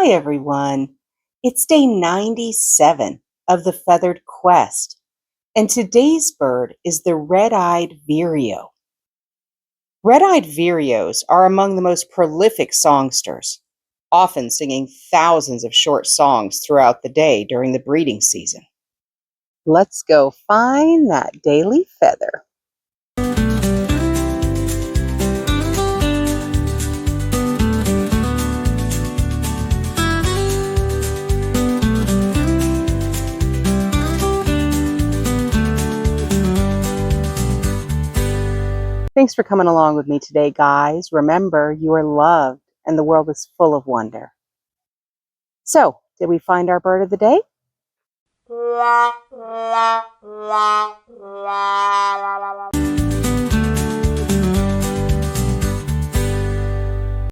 Hi everyone. It's day 97 of the Feathered Quest, and today's bird is the Red-eyed Vireo. Red-eyed vireos are among the most prolific songsters, often singing thousands of short songs throughout the day during the breeding season. Let's go find that daily feather. Thanks for coming along with me today, guys. Remember, you are loved and the world is full of wonder. So, did we find our bird of the day?